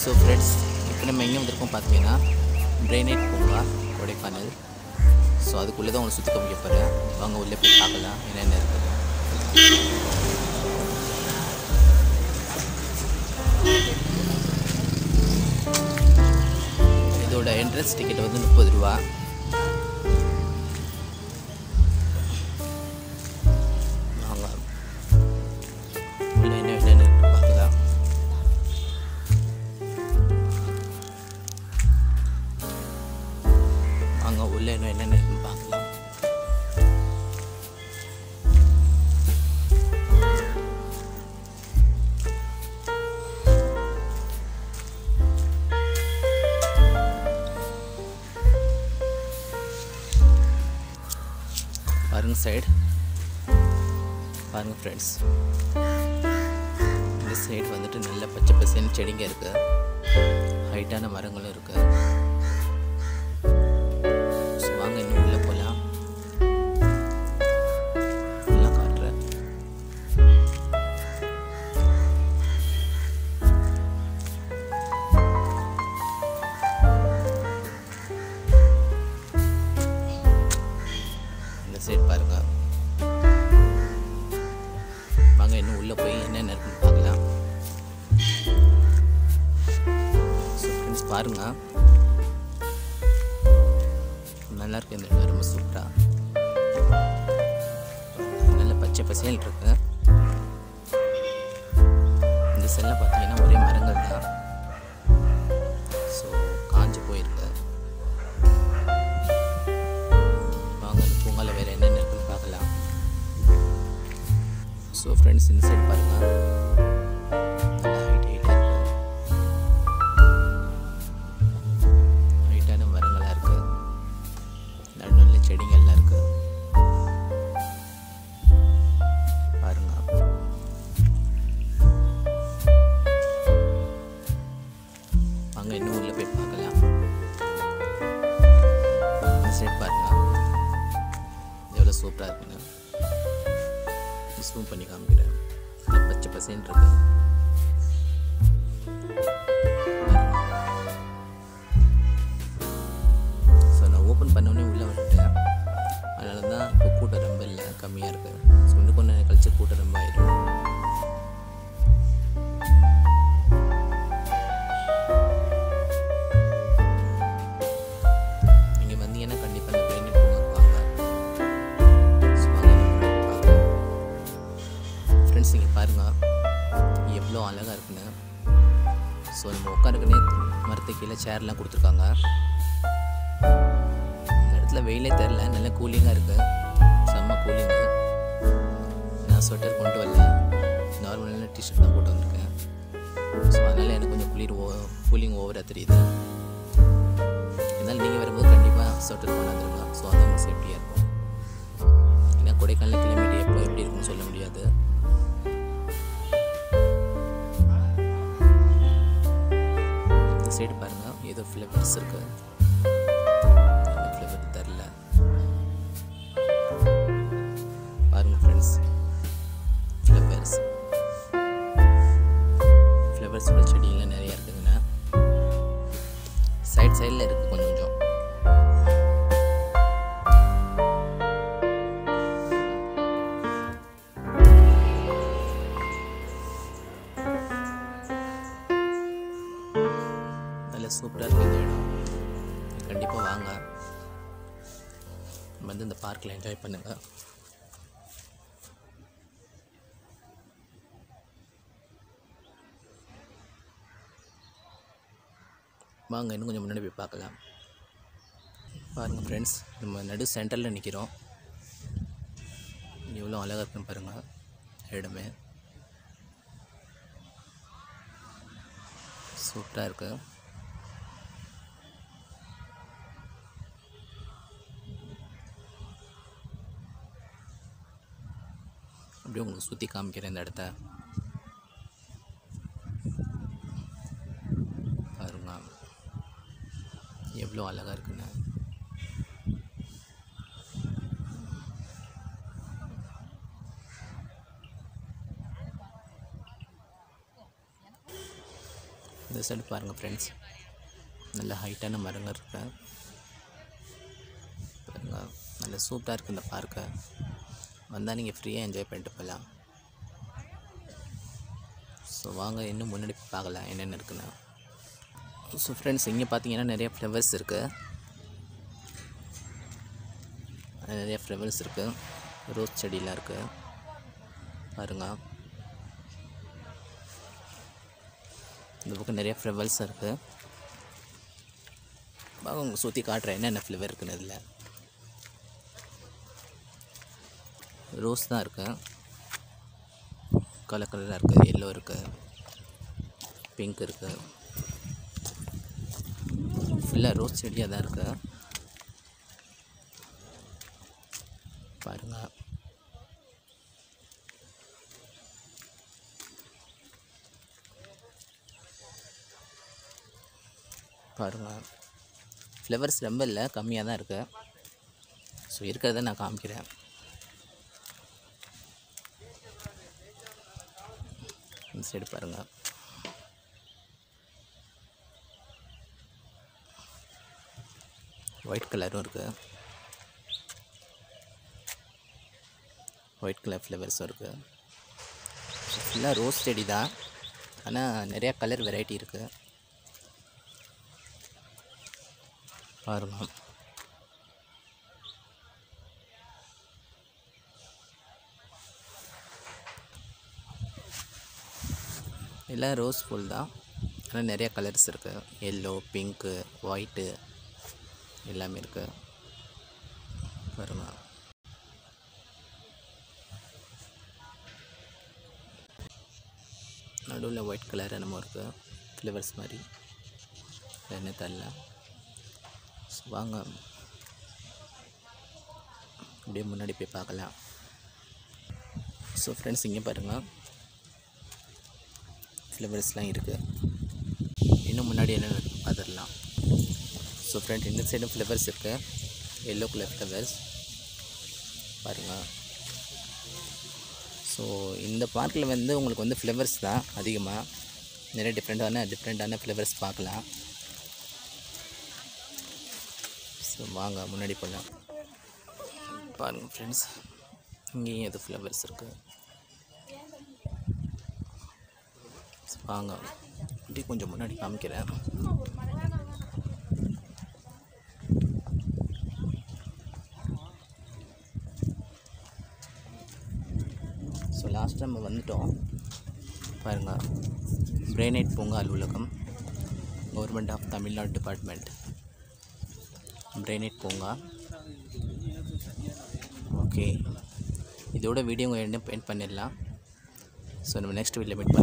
So friends, இப்போ நம்ம எங்கே வந்திருக்கோம் பார்த்தீங்கன்னா பிரைனைட் பூங்கா கொடைக்கானல். ஸோ அதுக்குள்ளே தான் உங்களை சுற்றி காமிக்க போகிறேன். வாங்க உள்ளே போய் பார்க்கலாம் என்னென்ன இருக்குது. இதோட என்ட்ரன்ஸ் டிக்கெட் வந்து 30 ரூபா. வாங்க உள்ளே என்னென்ன இருக்குது பார்க்கலாம். வாங்க உள்ளே என்னென்ன இருக்குன்னு பார்க்கலாம். பாருங்க சைடு பாருங்க ஃப்ரெண்ட்ஸ், இந்த சைடு வந்துட்டு நல்ல பச்சை பசேன்னு செடிங்க இருக்கு, ஹைட்டான மரங்களும் இருக்கு. ஸோ வாங்க இன்னும் உள்ள போகலாம். எல்லாம் காட்டுறேன். இந்த சைடு பாருங்க. வாங்க இன்னும் உள்ள போய் என்னென்ன இருக்குன்னு பார்க்கலாம். ஸோ ஃப்ரெண்ட்ஸ் பாருங்க, நல்லா இருக்கு. இந்த இடம் ரொம்ப சூப்பரா, நல்ல பச்சை பசேல் இருக்கு. இந்த செல்ல பார்த்தீங்கன்னா ஒரே மரங்கள் தான். ஸோ காஞ்சு போயிருக்கு. வாங்க இந்த பூங்கால வேற என்னென்ன இருக்குன்னு பார்க்கலாம். ஸோ ஃப்ரெண்ட்ஸ், இந்த சைடு பாருங்க, நல்லா ஹைட்டாக இருக்கு, ஹைட்டான மரங்களாக இருக்கு, நல்ல செடிங்கள்லாம் இருக்கு. பாருங்க வாங்க இன்னும் உள்ள போய் பார்க்கலாம். இந்த சைடு பாருங்க எவ்வளோ சூப்பராக இருக்குன்னு. ஜூம் பண்ணி காமிக்கிறேன். பச்சை பசேன்னு இருக்கு. ஸோ நான் ஓப்பன் பண்ணோடனே உள்ளே வந்துட்டேன். அதனால தான் இப்போ கூட்டம் ரொம்ப இல்லை, கம்மியாக இருக்குது. ஸோ இன்னும் கொஞ்சம் நேரம் கழிச்சு கூட்டம் ரொம்ப ஆயிடும். நீங்கள் வந்தீங்கன்னா கண்டிப்பாக இந்த பிரைனைட் பூங்காக்கு வாங்க. ஸோ வாங்க பார்க்கலாம். ஃப்ரெண்ட்ஸ் நீங்கள் பாருங்கள் எவ்வளோ அழகாக இருக்குன்னு. ஸோ நம்ம உட்காருக்குன்னே மரத்து கீழே சேர்லாம் கொடுத்துருக்காங்க. இந்த இடத்துல வெயிலே தெரில, நல்ல கூலிங்காக இருக்குது, செம்ம கூலிங்கு. நான் ஸ்வெட்டர் கொண்டு வரல, நார்மலான டிஷர்ட் தான் போட்டு வந்திருக்கேன். ஸோ அதனால் எனக்கு கொஞ்சம் கூலிங் ஓவராக தெரியுது. இருந்தாலும் நீங்கள் வரும்போது கண்டிப்பாக ஸ்வெட்டர் கொண்டாந்துருங்க. ஸோ அது உங்களுக்கு சேஃப்டியாக இருக்கும். ஏன்னா கொடைக்கானல் கிளைமேட் எப்போ எப்படி இருக்குன்னு சொல்ல முடியாது. இந்த சைடு பாருங்க, ஏதோ ஃப்ளவர்ஸ் இருக்கு. ஃப்ளவர் தெரில. பாருங்க ஃப்ரெண்ட்ஸ், ஃப்ளவர்ஸோட செடியெல்லாம் நிறைய இருக்குதுங்க. சைடில் இருக்கு கொஞ்சம் கொஞ்சம். நல்ல சூப்பராக இருக்குது இந்த இடம். கண்டிப்பாக வாங்க, வந்து இந்த பார்க்கில் என்ஜாய் பண்ணுங்க. வாங்க இன்னும் கொஞ்சம் முன்னாடி போய் பார்க்கலாம். பாருங்கள் ஃப்ரெண்ட்ஸ், நம்ம நடு சென்டரில் நிற்கிறோம். எவ்வளோ அழகாக இருக்குன்னு பாருங்கள் இடமே. சூப்பராக இருக்குது. அப்படியே உங்களுக்கு சுற்றி காமிக்கிறேன் இந்த இடத்த. பாருங்க எவ்வளோ அழகாக இருக்குன்னு. இந்த சைடு பாருங்கள் ஃப்ரெண்ட்ஸ், நல்ல ஹைட்டான மரங்கள் இருக்கு பாருங்கள். நல்ல சூப்பராக இருக்குது இந்த பார்க்கை. வந்தால் நீங்கள் ஃப்ரீயாக என்ஜாய் பண்ணிட்டு போகலாம். ஸோ வாங்க இன்னும் முன்னாடி பார்க்கலாம் என்னென்ன இருக்குன்னு. ஸோ ஃப்ரெண்ட்ஸ், இங்கே பார்த்தீங்கன்னா நிறைய ஃப்ளவர்ஸ் இருக்குது. ரோஸ் செடியெலாம் இருக்குது பாருங்கள். இந்த பக்கம் நிறைய ஃப்ளவர்ஸ் இருக்குது. வாங்க உங்கள் சுற்றி காட்டுறேன் என்னென்ன ஃப்ளவர் இருக்குன்னு. இதில் ரோஸ் தான் இருக்குது, கலர் கலராக இருக்குது. எல்லோ இருக்குது, பிங்க் இருக்குது, ஃபுல்லாக ரோஸ் செடியாக தான் இருக்குது பாருங்கள். ஃப்ளவர்ஸ் ரொம்ப இல்லை, கம்மியாக தான் இருக்குது. ஸோ இருக்கிறத நான் காமிக்கிறேன். இந்த சைடு பாருங்கள், ஒயிட் கலரும் இருக்குது, ஒயிட் கலர் ஃப்ளவர்ஸும் இருக்குது. ஃபுல்லாக ரோஸ் செடி தான், ஆனால் நிறையா கலர் வெரைட்டி இருக்குது பாருங்கள். எல்லாம் ரோஸ் ஃபுல் தான், ஆனால் நிறையா கலர்ஸ் இருக்குது. எல்லோ, பிங்க்கு, ஒயிட்டு எல்லாமே இருக்குது பாருங்கள். நடுவில் ஒயிட் கலர் என்னமோ இருக்குது, ஃப்ளவர்ஸ் மாதிரி, என்ன தரல. ஸோ வாங்க அப்படியே முன்னாடி போய் பார்க்கலாம். ஸோ ஃப்ரெண்ட்ஸ், இங்கே பாருங்கள் ஃப்ளவர்ஸ்லாம் இருக்குது. இன்னும் முன்னாடி என்ன பார்த்துடலாம். ஸோ ஃப்ரெண்ட், இந்த சைடும் ஃப்ளவர்ஸ் இருக்குது, எல்லோ கலர் ஃப்ளவர்ஸ் பாருங்கள். ஸோ இந்த பார்க்கில் வந்து உங்களுக்கு வந்து ஃப்ளவர்ஸ் தான் அதிகமாக, நிறைய டிஃப்ரெண்ட்டான ஃப்ளவர்ஸ் பார்க்கலாம். ஸோ வாங்க முன்னாடி போகலாம். பாருங்கள் ஃப்ரெண்ட்ஸ், இங்கேயும் எது ஃப்ளவர்ஸ் இருக்குது. வாங்க அப்படியே கொஞ்சம் முன்னாடி காமிக்கிறேன். ஸோ லாஸ்ட் நம்ம வந்துட்டோம் பாருங்கள். பிரெய்னைட் பூங்கா அலுவலகம், கவர்மெண்ட் ஆஃப் தமிழ்நாடு டிபார்ட்மெண்ட், பிரெய்னைட் பூங்கா. ஓகே, இதோட வீடியோ எண்ட் பண்ணிடலாம். ஸோ நம்ம நெக்ஸ்ட் வீடியோவில் மீட் பண்ணலாம்.